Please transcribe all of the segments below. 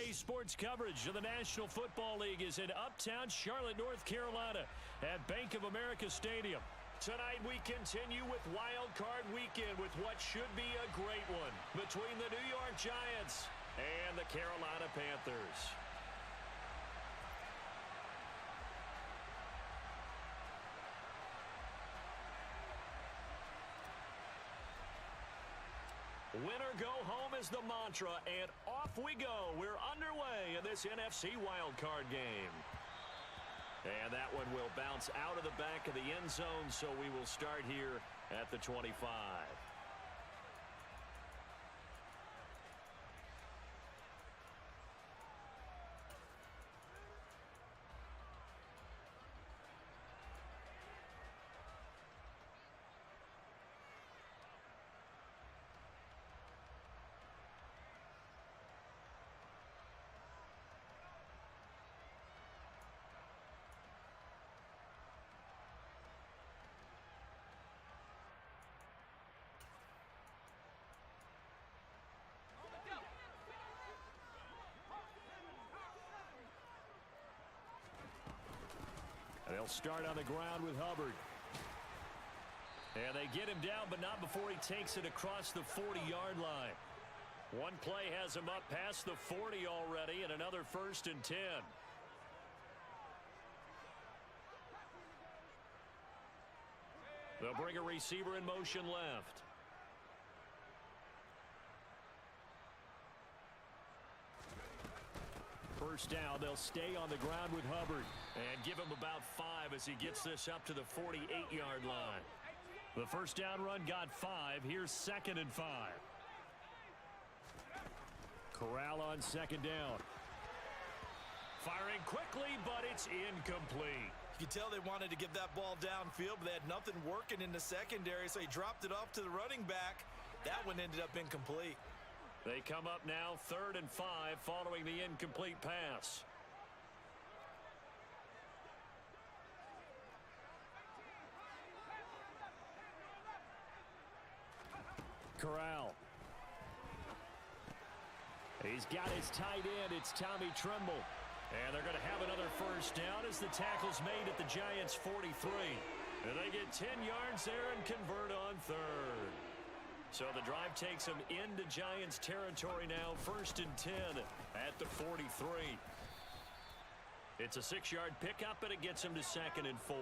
Friday sports coverage of the National Football League is in uptown Charlotte, North Carolina at Bank of America Stadium. Tonight we continue with Wild Card Weekend with what should be a great one between the New York Giants and the Carolina Panthers. Win or go home is the mantra, and off we go. We're underway in this NFC wildcard game. And that one will bounce out of the back of the end zone, so we will start here at the 25. They'll start on the ground with Hubbard. And they get him down, but not before he takes it across the 40-yard line. One play has him up past the 40 already, and another 1st and 10. They'll bring a receiver in motion left. First down, they'll stay on the ground with Hubbard and give him about 5 as he gets this up to the 48-yard line. The first down run got 5. Here's 2nd and 5. Corral on 2nd down. Firing quickly, but it's incomplete. You can tell they wanted to get that ball downfield, but they had nothing working in the secondary, so he dropped it off to the running back. That one ended up incomplete. They come up now 3rd and 5 following the incomplete pass. Corral. He's got his tight end. It's Tommy Tremble. And they're going to have another first down as the tackle's made at the Giants' 43. And they get 10 yards there and convert on 3rd. So the drive takes them into Giants territory now, 1st and 10 at the 43. It's a 6-yard pickup, and it gets them to 2nd and 4.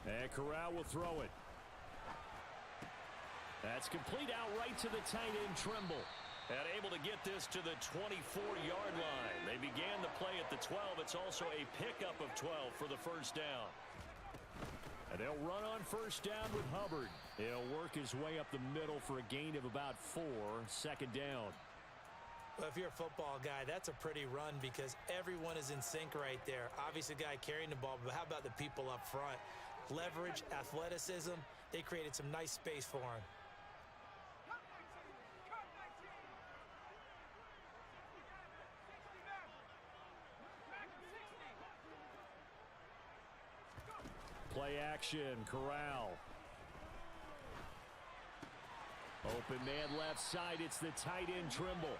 And Corral will throw it. That's complete out right to the tight end, Tremble. And able to get this to the 24-yard line. They began the play at the 12. It's also a pickup of 12 for the first down. And they'll run on first down with Hubbard. He'll work his way up the middle for a gain of about 4. 2nd down. Well, if you're a football guy, that's a pretty run because everyone is in sync right there. Obviously, the guy carrying the ball, but how about the people up front? Leverage, athleticism, they created some nice space for him. Play action, Corral. Open man left side, it's the tight end, Tremble.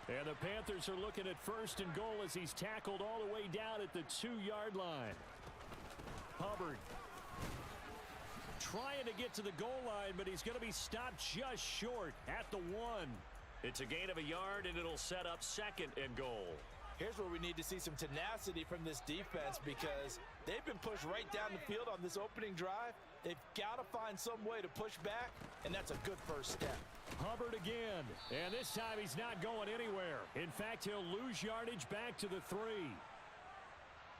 And the Panthers are looking at 1st and goal as he's tackled all the way down at the 2-yard line. Hubbard trying to get to the goal line, but he's going to be stopped just short at the 1. It's a gain of a yard, and it'll set up 2nd and goal. Here's where we need to see some tenacity from this defense because they've been pushed right down the field on this opening drive. They've got to find some way to push back, and that's a good first step. Hubbard again, and this time he's not going anywhere. In fact, he'll lose yardage back to the 3.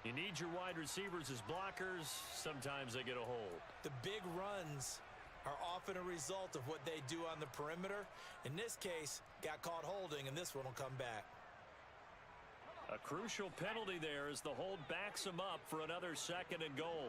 You need your wide receivers as blockers. Sometimes they get a hold. The big runs are often a result of what they do on the perimeter. In this case, got caught holding, and this one will come back. A crucial penalty there as the hold backs him up for another 2nd and goal.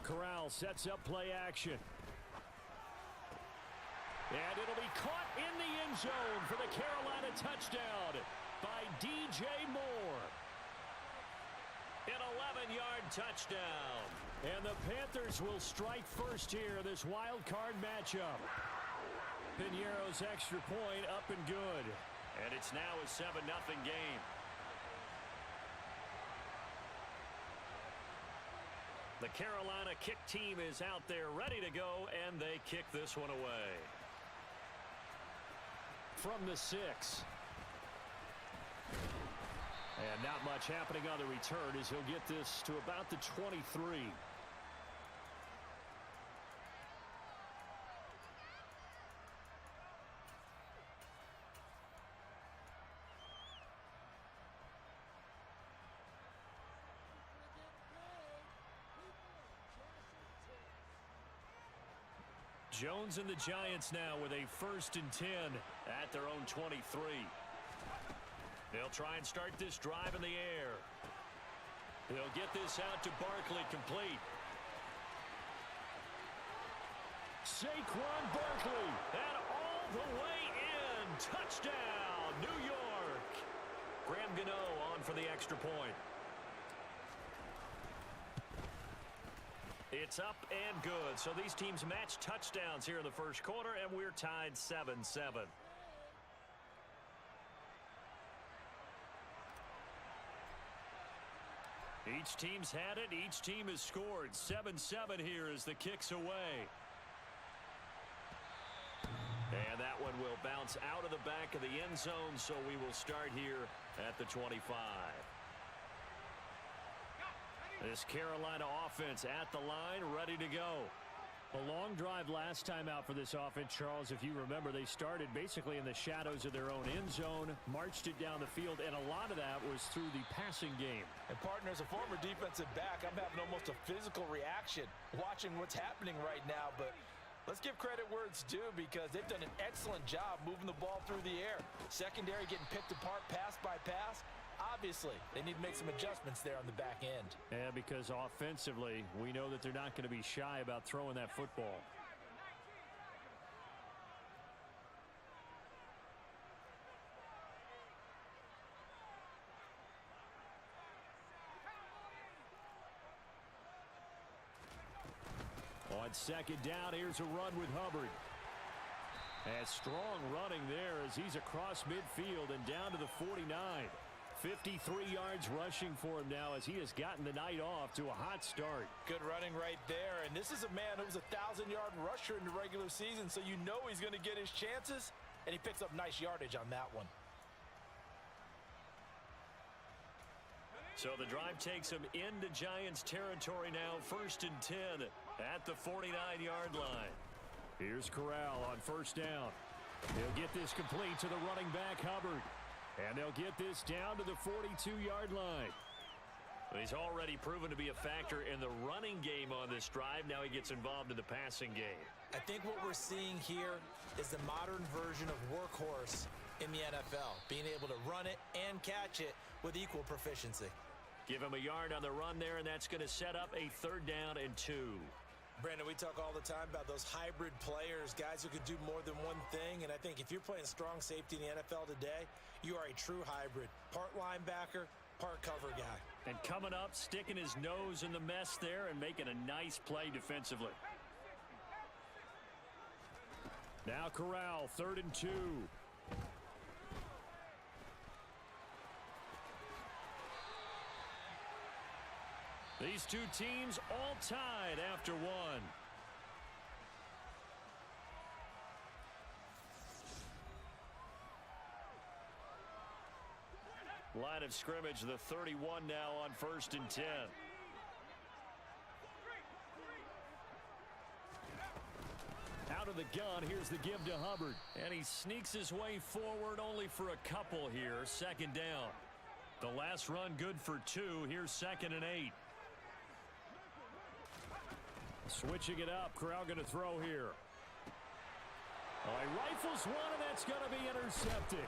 Corral sets up play action. And it'll be caught in the end zone for the Carolina touchdown by DJ Moore. An 11-yard touchdown. And the Panthers will strike first here, this wild card matchup. Piñeiro's extra point up and good. And it's now a 7-0 game. The Carolina kick team is out there ready to go, and they kick this one away. From the 6. And not much happening on the return as he'll get this to about the 23. Jones and the Giants now with a 1st and 10 at their own 23. They'll try and start this drive in the air. They'll get this out to Barkley, complete. Saquon Barkley, and all the way in. Touchdown, New York. Graham Gano on for the extra point. It's up and good. So these teams match touchdowns here in the first quarter, and we're tied 7-7. Each team's had it. Each team has scored. 7-7 here as the kick's away. And that one will bounce out of the back of the end zone, so we will start here at the 25. This Carolina offense at the line, ready to go. A long drive last time out for this offense, Charles. If you remember, they started basically in the shadows of their own end zone, marched it down the field, and a lot of that was through the passing game. And partner, as a former defensive back, I'm having almost a physical reaction watching what's happening right now. But let's give credit where it's due, because they've done an excellent job moving the ball through the air. Secondary getting picked apart pass by pass. Obviously, they need to make some adjustments there on the back end. Yeah, because offensively, we know that they're not going to be shy about throwing that football. On second down, here's a run with Hubbard. And strong running there as he's across midfield and down to the 49. 53 yards rushing for him now as he has gotten the night off to a hot start. Good running right there. And this is a man who's a 1,000-yard rusher in the regular season, so you know he's going to get his chances, and he picks up nice yardage on that one. So the drive takes him into Giants territory now, 1st and 10 at the 49-yard line. Here's Corral on 1st down. He'll get this complete to the running back, Hubbard. And they'll get this down to the 42-yard line. He's already proven to be a factor in the running game on this drive. Now he gets involved in the passing game. I think what we're seeing here is the modern version of workhorse in the NFL, being able to run it and catch it with equal proficiency. Give him a yard on the run there, and that's going to set up a 3rd down and 2. Brandon, we talk all the time about those hybrid players, guys who could do more than one thing, and I think if you're playing strong safety in the NFL today, you are a true hybrid. Part linebacker, part cover guy. And coming up, sticking his nose in the mess there and making a nice play defensively. Now Corral, 3rd and 2. These two teams all tied after one. Line of scrimmage, the 31 now on 1st and 10. Out of the gun, here's the give to Hubbard. And he sneaks his way forward only for a couple here. 2nd down. The last run good for 2. Here's 2nd and 8. Switching it up. Corral going to throw here. Oh, he rifles one, and that's going to be intercepted.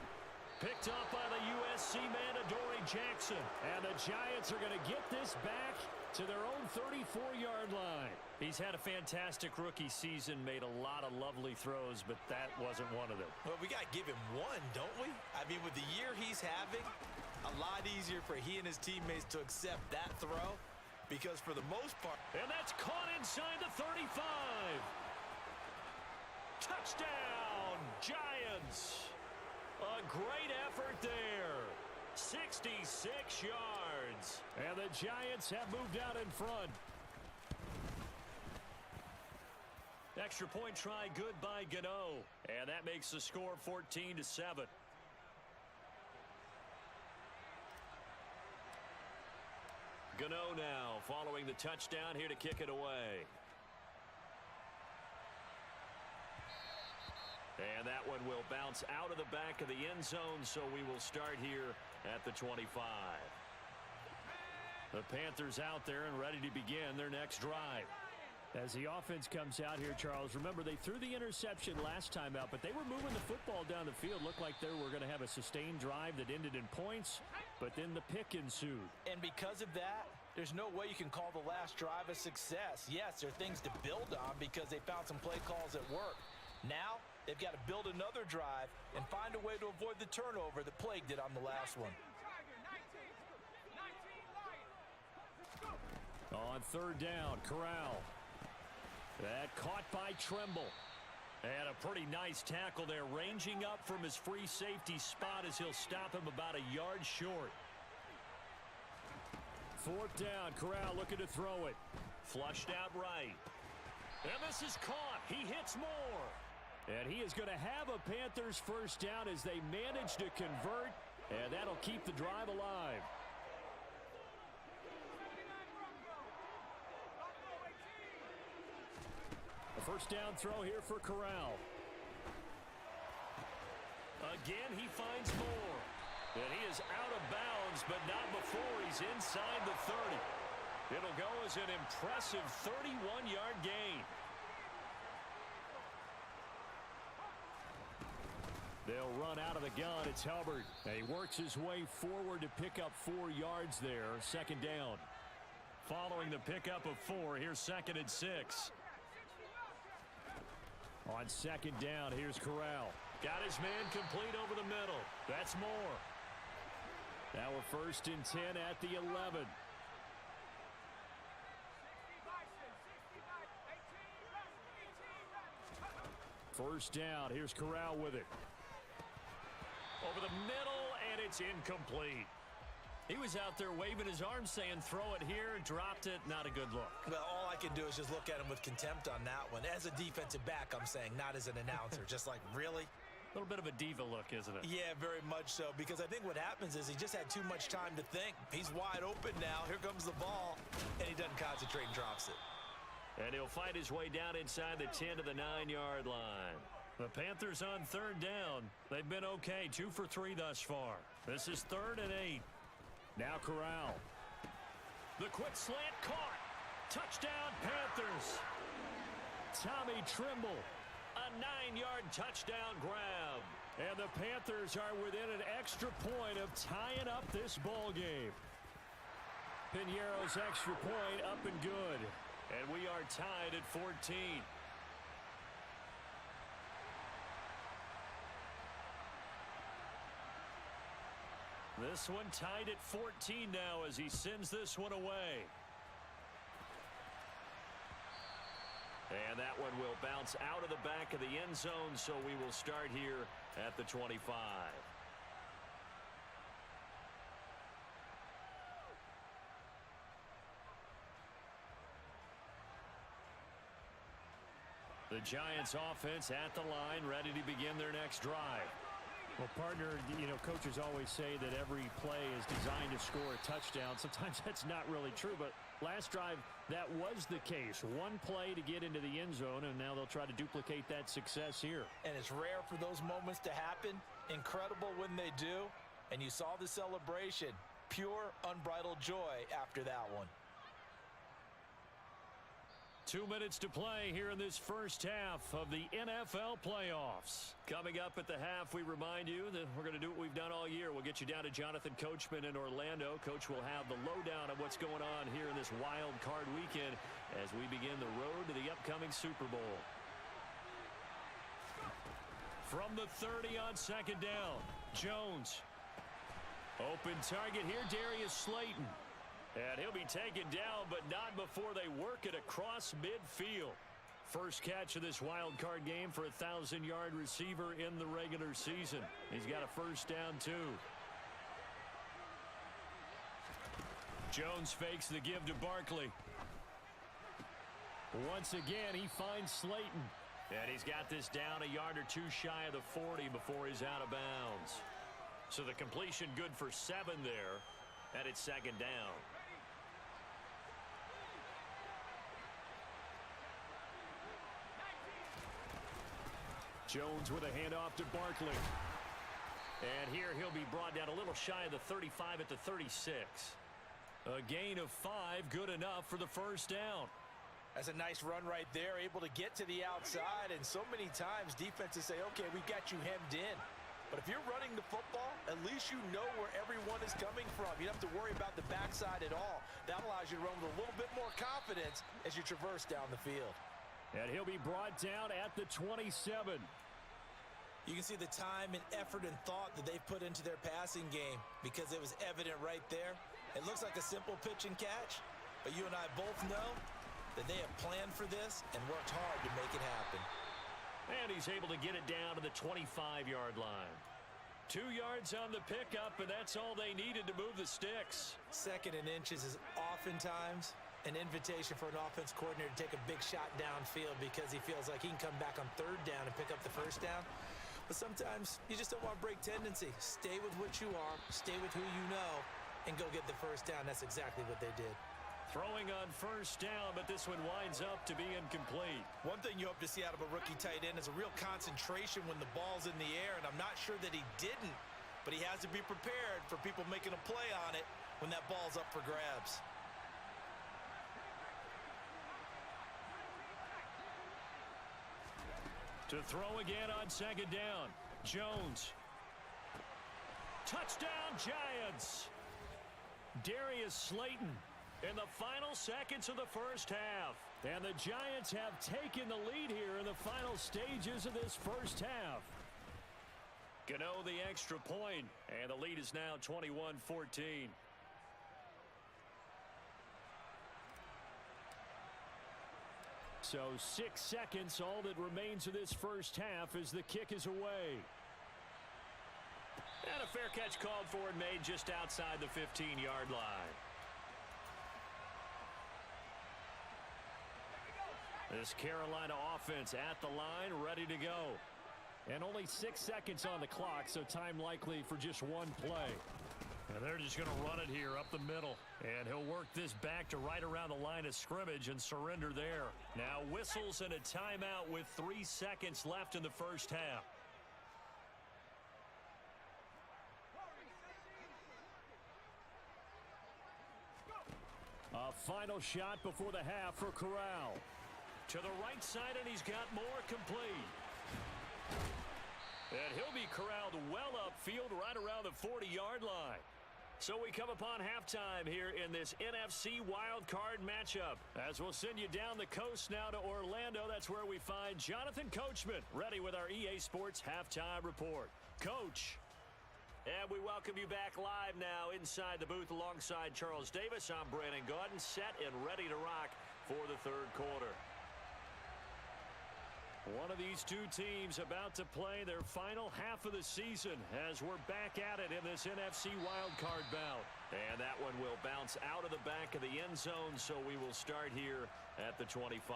Picked up by the USC mandatory Jackson. And the Giants are going to get this back to their own 34-yard line. He's had a fantastic rookie season, made a lot of lovely throws, but that wasn't one of them. Well, we got to give him one, don't we? I mean, with the year he's having, a lot easier for he and his teammates to accept that throw because for the most part. And that's caught inside the 35. Touchdown, Giants. A great effort there. 66 yards. And the Giants have moved out in front. Extra point try good by Gano. And that makes the score 14-7. Gano now following the touchdown here to kick it away. And that one will bounce out of the back of the end zone, so we will start here at the 25. The Panthers out there and ready to begin their next drive. As the offense comes out here, Charles, remember they threw the interception last time out, but they were moving the football down the field. Looked like they were going to have a sustained drive that ended in points, but then the pick ensued. And because of that, there's no way you can call the last drive a success. Yes, there are things to build on because they found some play calls that work. Now, they've got to build another drive and find a way to avoid the turnover that plagued it on the last one. On third down, Corral. That caught by Trimble. And a pretty nice tackle there, ranging up from his free safety spot as he'll stop him about a yard short. Fourth down, Corral looking to throw it. Flushed out right. And this is caught. He hits more. And he is going to have a Panthers first down as they manage to convert. And that'll keep the drive alive. A first down throw here for Corral. Again, he finds more. And he is out of bounds, but not before he's inside the 30. It'll go as an impressive 31-yard gain. They'll run out of the gun. It's Hubbard. And he works his way forward to pick up 4 yards there. Second down. Following the pickup of 4, here's second and 6. On second down, here's Corral. Got his man complete over the middle. That's more. Now we're first and 10 at the 11. First down, here's Corral with it. Over the middle, and it's incomplete. He was out there waving his arms saying, throw it here, dropped it, not a good look. Well, all I can do is just look at him with contempt on that one. As a defensive back, I'm saying, not as an announcer. Just like, really? A little bit of a diva look, isn't it? Yeah, very much so, because I think what happens is he just had too much time to think. He's wide open now. Here comes the ball, and he doesn't concentrate and drops it. And he'll fight his way down inside the 10 to the 9-yard line. The Panthers on third down. They've been okay, 2 for 3 thus far. This is 3rd and 8. Now Corral. The quick slant caught. Touchdown, Panthers. Tommy Trimble. A 9-yard touchdown grab. And the Panthers are within an extra point of tying up this ball game. Piñeiro's extra point up and good. And we are tied at 14. This one tied at 14 now as he sends this one away. And that one will bounce out of the back of the end zone, so we will start here at the 25. The Giants offense at the line, ready to begin their next drive. Well, partner, coaches always say that every play is designed to score a touchdown. Sometimes that's not really true, but last drive, that was the case. One play to get into the end zone, and now they'll try to duplicate that success here. And it's rare for those moments to happen. Incredible when they do. And you saw the celebration. Pure, unbridled joy after that one. 2 minutes to play here in this first half of the NFL playoffs. Coming up at the half, we remind you that we're going to do what we've done all year. We'll get you down to Jonathan Coachman in Orlando. Coach will have the lowdown of what's going on here in this wild card weekend as we begin the road to the upcoming Super Bowl. From the 30 on second down, Jones. Open target here, Darius Slayton. And he'll be taken down, but not before they work it across midfield. First catch of this wild card game for a 1,000-yard receiver in the regular season. He's got a first down, too. Jones fakes the give to Barkley. Once again, he finds Slayton. And he's got this down a yard or two shy of the 40 before he's out of bounds. So the completion good for 7 there. And it's second down. Jones with a handoff to Barkley. And here he'll be brought down a little shy of the 35 at the 36. A gain of 5, good enough for the first down. That's a nice run right there, able to get to the outside. And so many times defenses say, okay, we've got you hemmed in. But if you're running the football, at least you know where everyone is coming from. You don't have to worry about the backside at all. That allows you to run with a little bit more confidence as you traverse down the field. And he'll be brought down at the 27. You can see the time and effort and thought that they've put into their passing game because it was evident right there. It looks like a simple pitch and catch, but you and I both know that they have planned for this and worked hard to make it happen. And he's able to get it down to the 25-yard line. 2 yards on the pickup, and that's all they needed to move the sticks. Second and inches is oftentimes an invitation for an offense coordinator to take a big shot downfield because he feels like he can come back on third down and pick up the first down. But sometimes you just don't want to break tendency. Stay with what you are, stay with who you know, and go get the first down. That's exactly what they did. Throwing on first down, but this one winds up to be incomplete. One thing you hope to see out of a rookie tight end is a real concentration when the ball's in the air, and I'm not sure that he didn't, but he has to be prepared for people making a play on it when that ball's up for grabs. To throw again on second down, Jones. Touchdown, Giants! Darius Slayton in the final seconds of the first half. And the Giants have taken the lead here in the final stages of this first half. Gano the extra point, and the lead is now 21-14. So 6 seconds, all that remains of this first half as the kick is away. And a fair catch called for and made just outside the 15-yard line. This Carolina offense at the line, ready to go. And only 6 seconds on the clock, so time likely for just one play. And they're just going to run it here up the middle. And he'll work this back to right around the line of scrimmage and surrender there. Now whistles and a timeout with 3 seconds left in the first half. A final shot before the half for Corral. To the right side, and he's got more complete. And he'll be corralled well upfield right around the 40-yard line. So we come upon halftime here in this NFC Wild Card matchup. As we'll send you down the coast now to Orlando, that's where we find Jonathan Coachman, ready with our EA Sports Halftime Report. Coach. And we welcome you back live now inside the booth alongside Charles Davis. I'm Brandon Gaudin, set and ready to rock for the third quarter. One of these two teams about to play their final half of the season as we're back at it in this NFC wildcard bout. And that one will bounce out of the back of the end zone, so we will start here at the 25.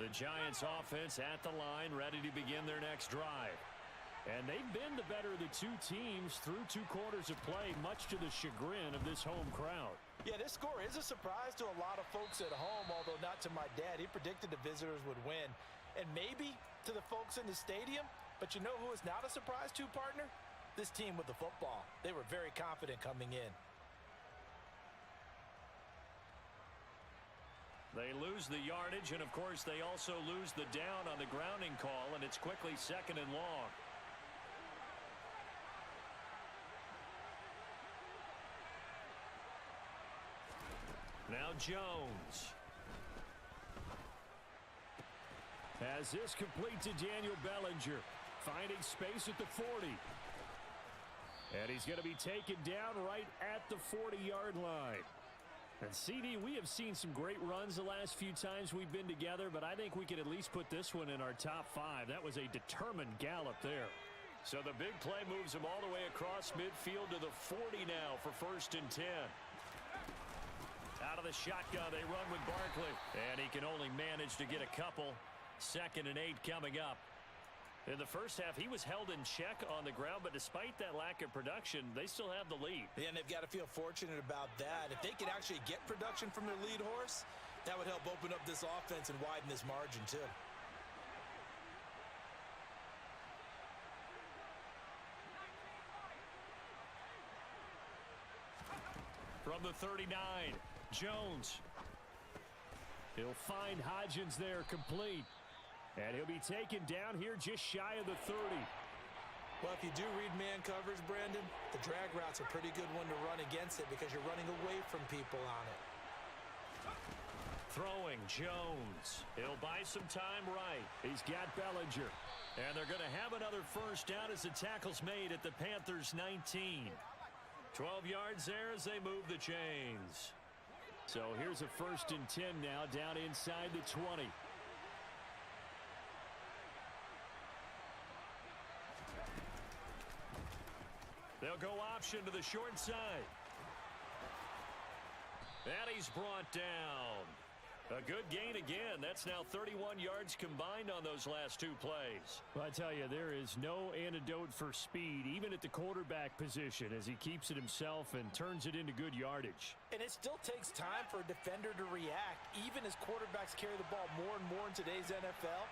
The Giants offense at the line, ready to begin their next drive. And they've been the better of the two teams through 2 quarters of play, much to the chagrin of this home crowd. Yeah, this score is a surprise to a lot of folks at home, although not to my dad. He predicted the visitors would win. And maybe to the folks in the stadium, but you know who is not a surprise to, partner? This team with the football. They were very confident coming in. They lose the yardage, and of course they also lose the down on the grounding call, and it's quickly 2nd and long. Now Jones has this complete to Daniel Bellinger, finding space at the 40. And he's going to be taken down right at the 40-yard line. And CD, we have seen some great runs the last few times we've been together, but I think we can at least put this one in our top 5. That was a determined gallop there. So the big play moves him all the way across midfield to the 40 now for 1st and 10. Out of the shotgun, they run with Barkley. And he can only manage to get a couple. 2nd and 8 coming up. In the first half, he was held in check on the ground, but despite that lack of production, they still have the lead. Yeah, and they've got to feel fortunate about that. If they could actually get production from their lead horse, that would help open up this offense and widen this margin too. From the 39, Jones. He'll find Hodgins there complete. And he'll be taken down here just shy of the 30. Well, if you do read man coverage, Brandon, the drag route's a pretty good one to run against it because you're running away from people on it. Throwing Jones. He'll buy some time right. He's got Bellinger. And they're going to have another 1st down as the tackle's made at the Panthers' 19. 12 yards there as they move the chains. So here's a 1st and 10 now down inside the 20. They'll go option to the short side. And he's brought down. A good gain again. That's now 31 yards combined on those last 2 plays. Well, I tell you, there is no antidote for speed, even at the quarterback position, as he keeps it himself and turns it into good yardage. And it still takes time for a defender to react. Even as quarterbacks carry the ball more and more in today's NFL,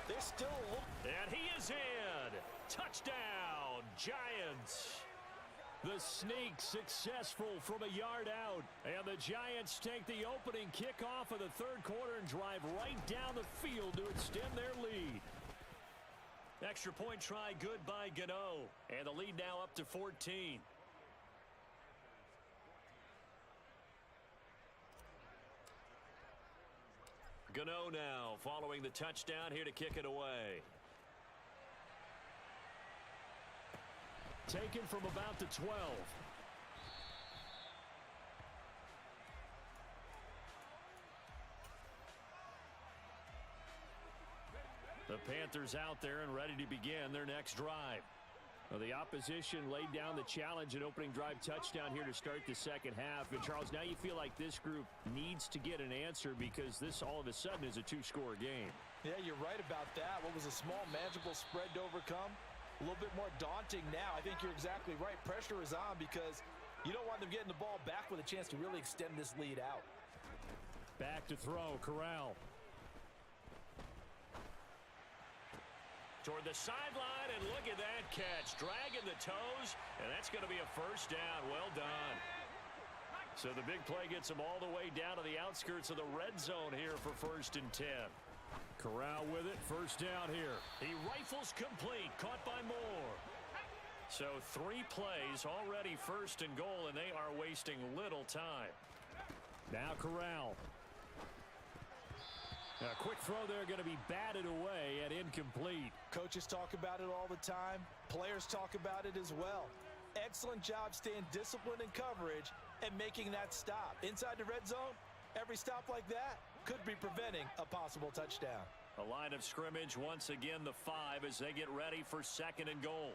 there's still a look. And he is in. Touchdown, Giants. The sneak successful from a yard out. And the Giants take the opening kickoff of the 3rd quarter and drive right down the field to extend their lead. Extra point try good by Gano. And the lead now up to 14. Gano now following the touchdown here to kick it away. Taken from about the 12. The Panthers out there and ready to begin their next drive. Well, the opposition laid down the challenge and opening drive touchdown here to start the 2nd half. And Charles, now you feel like this group needs to get an answer because this all of a sudden is a 2-score game. Yeah, you're right about that. What was a small, manageable spread to overcome? A little bit more daunting now. I think you're exactly right. Pressure is on because you don't want them getting the ball back with a chance to really extend this lead out. Back to throw, Corral. Toward the sideline, and look at that catch. Dragging the toes, and that's going to be a 1st down. Well done. So the big play gets him all the way down to the outskirts of the red zone here for 1st and 10. Corral with it, 1st down here. He rifles complete, caught by Moore. So 3 plays already 1st and goal, and they are wasting little time. Now Corral. A quick throw there going to be batted away and incomplete. Coaches talk about it all the time. Players talk about it as well. Excellent job staying disciplined in coverage and making that stop. Inside the red zone, every stop like that could be preventing a possible touchdown. A line of scrimmage once again, the 5 as they get ready for 2nd and goal.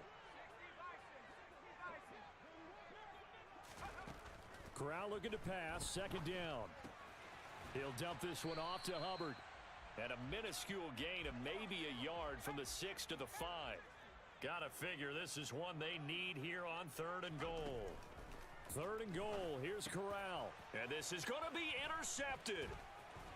Corral looking to pass, 2nd down. He'll dump this one off to Hubbard. And a minuscule gain of maybe a yard from the 6 to the 5. Gotta figure this is one they need here on 3rd and goal. 3rd and goal, here's Corral. And this is gonna be intercepted.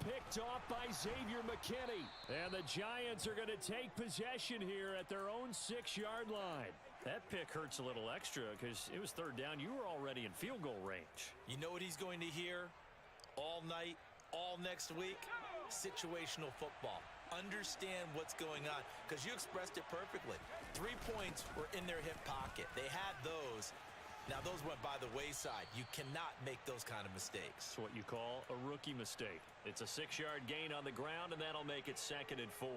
Picked off by Xavier McKinney. And the Giants are going to take possession here at their own 6-yard line. That pick hurts a little extra because it was 3rd down. You were already in field goal range. You know what he's going to hear all night? all next week, situational football. Understand what's going on, because you expressed it perfectly. 3 points were in their hip pocket. They had those. Now, those went by the wayside. You cannot make those kind of mistakes. It's what you call a rookie mistake. It's a 6-yard gain on the ground, and that'll make it 2nd and 4.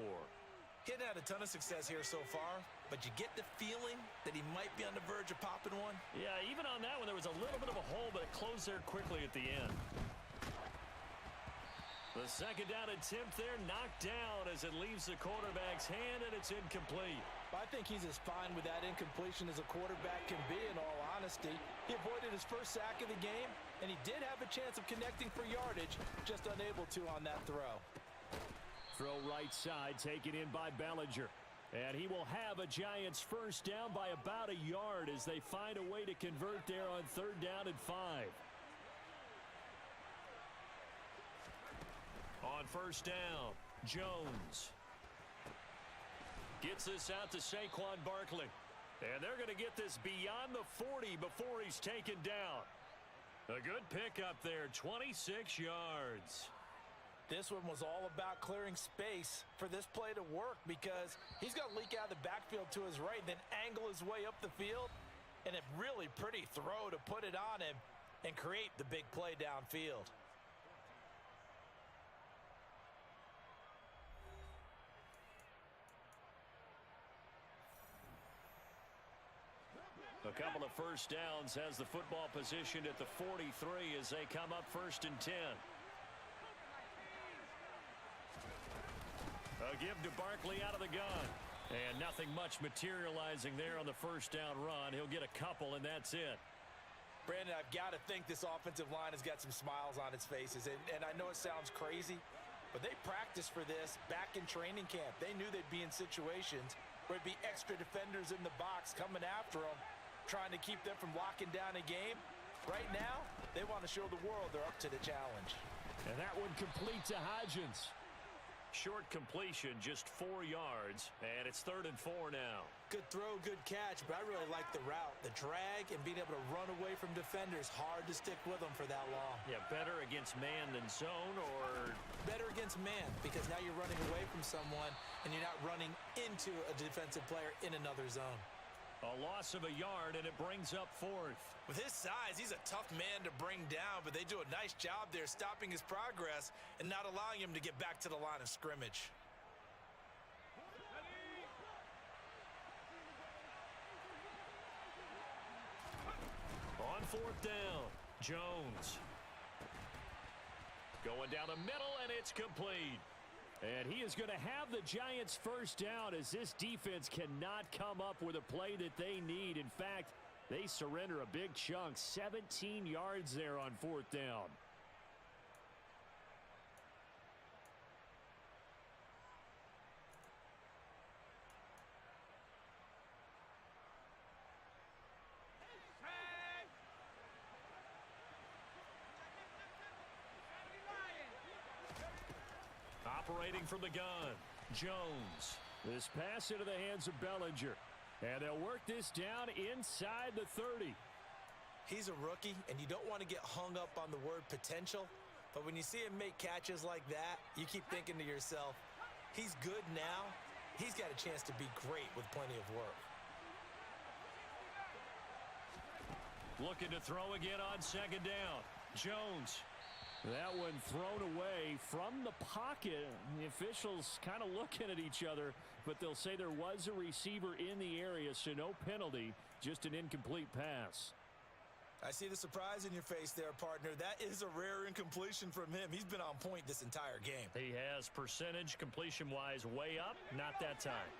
He hadn't had a ton of success here so far, but you get the feeling that he might be on the verge of popping one. Yeah, even on that one, there was a little bit of a hole, but it closed there quickly at the end. The 2nd down attempt there knocked down as it leaves the quarterback's hand, and it's incomplete. I think he's as fine with that incompletion as a quarterback can be, in all honesty. He avoided his first sack of the game, and he did have a chance of connecting for yardage, just unable to on that throw. Throw right side, taken in by Bellinger. And he will have a Giants first down by about a yard as they find a way to convert there on 3rd down and 5. On 1st down, Jones gets this out to Saquon Barkley. And they're going to get this beyond the 40 before he's taken down. A good pickup there, 26 yards. This one was all about clearing space for this play to work, because he's going to leak out of the backfield to his right, then angle his way up the field, and a really pretty throw to put it on him and create the big play downfield. A couple of first downs has the football positioned at the 43 as they come up 1st and 10. A give to Barkley out of the gun. And nothing much materializing there on the 1st down run. He'll get a couple, and that's it. Brandon, I've got to think this offensive line has got some smiles on its faces. And I know it sounds crazy, but they practiced for this back in training camp. They knew they'd be in situations where it'd be extra defenders in the box coming after them, trying to keep them from locking down a game. Right now, they want to show the world they're up to the challenge. And that one complete to Hodgins. Short completion, just 4 yards, and it's 3rd and 4 now. Good throw, good catch, but I really like the route. The drag and being able to run away from defenders, hard to stick with them for that long. Yeah, better against man than zone, or? Better against man, because now you're running away from someone and you're not running into a defensive player in another zone. A loss of a yard, and it brings up 4th. With his size, he's a tough man to bring down, but they do a nice job there stopping his progress and not allowing him to get back to the line of scrimmage. On 4th down, Jones. Going down the middle, and it's complete. And he is going to have the Giants first down, as this defense cannot come up with a play that they need. In fact, they surrender a big chunk, 17 yards there on 4th down. Operating from the gun, Jones. This pass into the hands of Bellinger. And they'll work this down inside the 30. He's a rookie, and you don't want to get hung up on the word potential. But when you see him make catches like that, you keep thinking to yourself, he's good now. He's got a chance to be great with plenty of work. Looking to throw again on 2nd down. Jones. That one thrown away from the pocket. The officials kind of looking at each other, but they'll say there was a receiver in the area, so no penalty, just an incomplete pass. I see the surprise in your face there, partner. That is a rare incompletion from him. He's been on point this entire game. He has percentage completion-wise way up, not that time.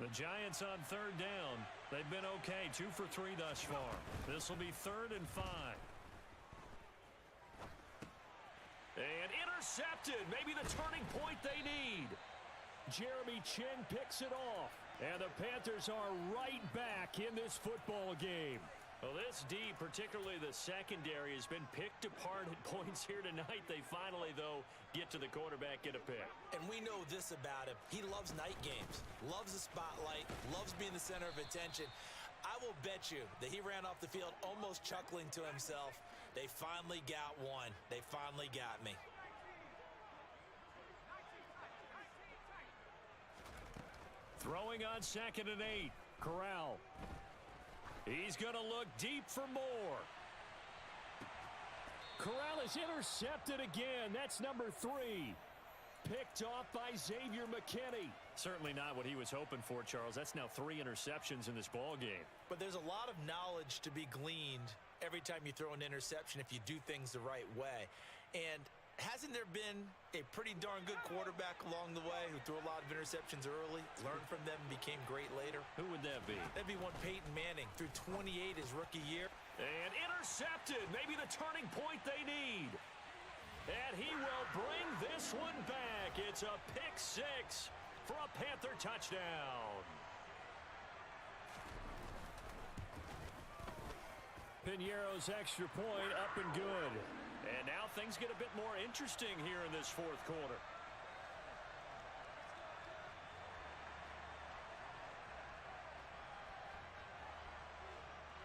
The Giants on 3rd down. They've been okay, 2 for 3 thus far. This will be 3rd and 5. And intercepted, maybe the turning point they need. Jeremy Chin picks it off. And the Panthers are right back in this football game. Well, this D, particularly the secondary, has been picked apart at points here tonight. They finally, though, get to the quarterback, get a pick. And we know this about him. He loves night games, loves the spotlight, loves being the center of attention. I will bet you that he ran off the field almost chuckling to himself. They finally got one. They finally got me. Throwing on 2nd and 8. Corral. He's going to look deep for more. Corral is intercepted again. That's number 3. Picked off by Xavier McKinney. Certainly not what he was hoping for, Charles. That's now 3 interceptions in this ball game. But there's a lot of knowledge to be gleaned every time you throw an interception if you do things the right way. And hasn't there been a pretty darn good quarterback along the way who threw a lot of interceptions early, learned from them, and became great later? Who would that be? That'd be one Peyton Manning, threw 28 his rookie year. And intercepted. Maybe the turning point they need. And he will bring this one back. It's a pick 6 for a Panther touchdown. Piñeiro's extra point up and good. And now things get a bit more interesting here in this 4th quarter.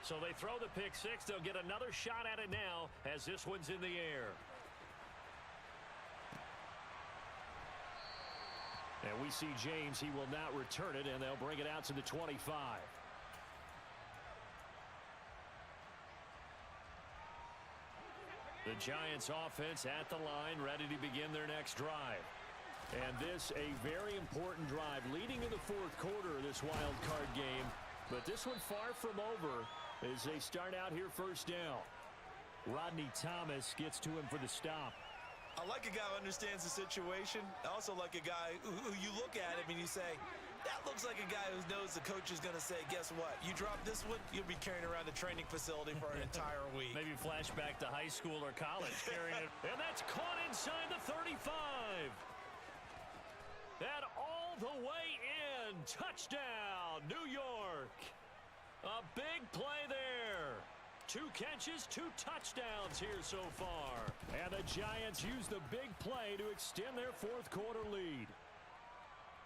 So they throw the pick 6. They'll get another shot at it now as this one's in the air. And we see James. He will not return it, and they'll bring it out to the 25. The Giants offense at the line, ready to begin their next drive. And this a very important drive leading in the 4th quarter of this wild card game. But this one far from over as they start out here first down. Rodney Thomas gets to him for the stop. I like a guy who understands the situation. I also like a guy who you look at him and you say, that looks like a guy who knows the coach is going to say, guess what? You drop this one, you'll be carrying around the training facility for an entire week. Maybe flashback to high school or college carrying it. And that's caught inside the 35. That all the way in. Touchdown, New York. A big play there. 2 catches, 2 touchdowns here so far. And the Giants use the big play to extend their 4th quarter lead.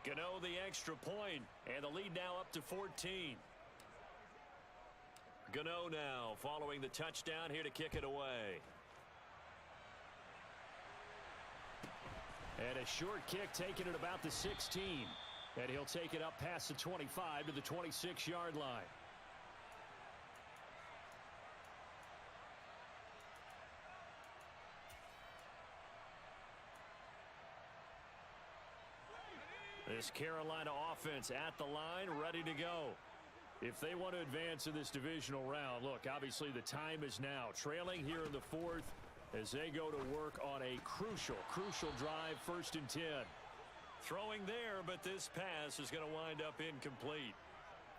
Gano the extra point, and the lead now up to 14. Gano now following the touchdown here to kick it away. And a short kick taken at about the 16. And he'll take it up past the 25 to the 26-yard line. This Carolina offense at the line, ready to go. If they want to advance in this divisional round, look, obviously the time is now. Trailing here in the 4th as they go to work on a crucial drive, 1st and 10. Throwing there, but this pass is going to wind up incomplete.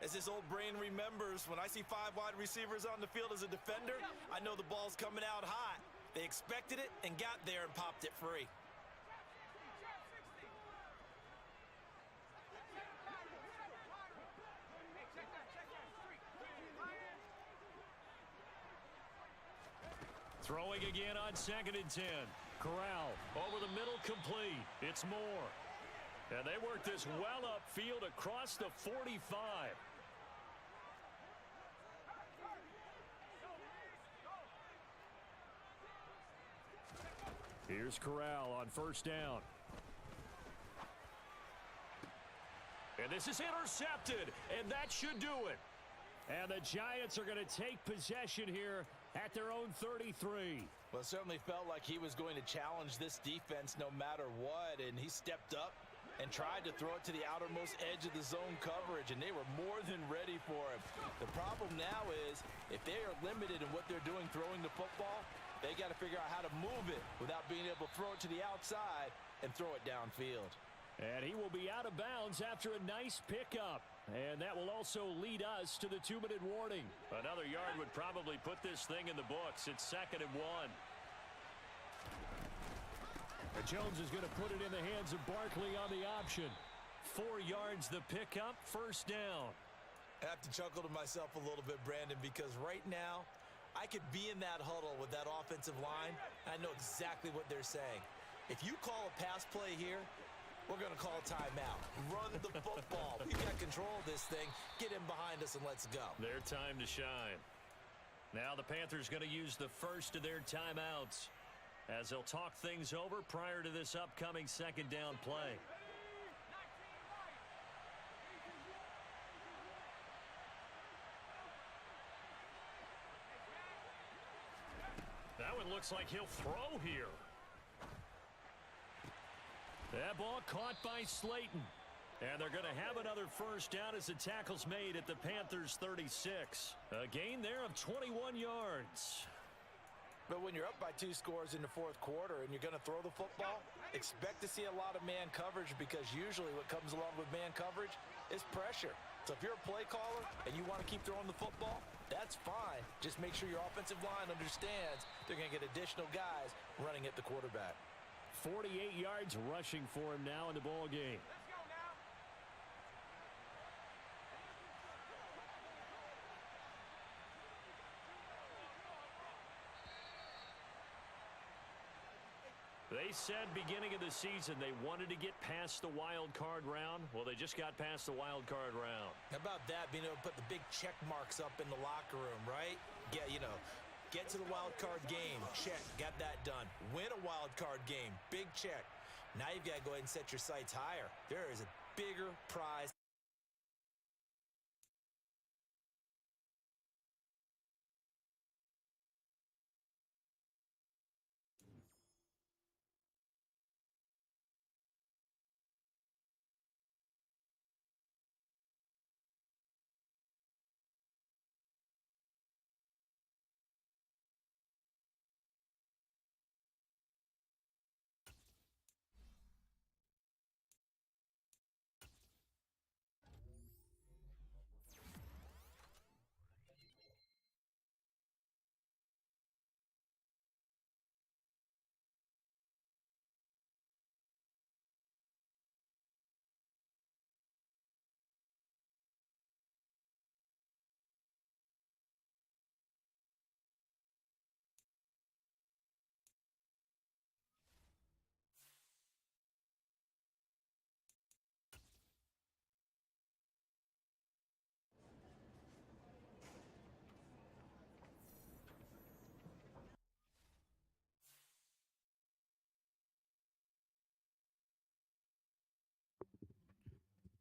As this old brain remembers, when I see 5 wide receivers on the field as a defender, I know the ball's coming out hot. They expected it and got there and popped it free. Throwing again on 2nd and 10. Corral over the middle, complete. It's Moore. And they work this well upfield across the 45. Here's Corral on 1st down. And this is intercepted, and that should do it. And the Giants are going to take possession here at their own 33. Well, it certainly felt like he was going to challenge this defense no matter what, and he stepped up and tried to throw it to the outermost edge of the zone coverage, and they were more than ready for him. The problem now is if they are limited in what they're doing throwing the football, they got to figure out how to move it without being able to throw it to the outside and throw it downfield. And he will be out of bounds after a nice pickup. And that will also lead us to the 2-minute warning. Another yard would probably put this thing in the books. It's 2nd and 1. Jones is going to put it in the hands of Barkley on the option. 4 yards the pickup, 1st down. I have to chuckle to myself a little bit, Brandon, because right now I could be in that huddle with that offensive line. I know exactly what they're saying. If you call a pass play here, we're going to call a timeout. Run the football. We've got control of this thing. Get in behind us and let's go. Their time to shine. Now the Panthers going to use the first of their timeouts as they'll talk things over prior to this upcoming 2nd down play. it looks like he'll throw here. That ball caught by Slayton. And they're going to have another first down as the tackle's made at the Panthers 36. A gain there of 21 yards. But when you're up by 2 scores in the fourth quarter and you're going to throw the football, expect to see a lot of man coverage, because usually what comes along with man coverage is pressure. So if you're a play caller and you want to keep throwing the football, that's fine. Just make sure your offensive line understands they're going to get additional guys running at the quarterback. 48 yards rushing for him now in the ball game. They said beginning of the season they wanted to get past the wild card round. Well, they just got past the wild card round. How about that, being able to put the big check marks up in the locker room, right? Get to the wild card game. Check. Got that done. Win a wild card game. Big check. Now you've got to go ahead and set your sights higher. There is a bigger prize.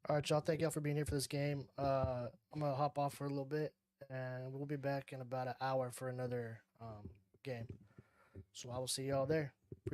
All right, y'all. Thank y'all for being here for this game. I'm gonna hop off for a little bit, and we'll be back in about an hour for another game. So I will see y'all there.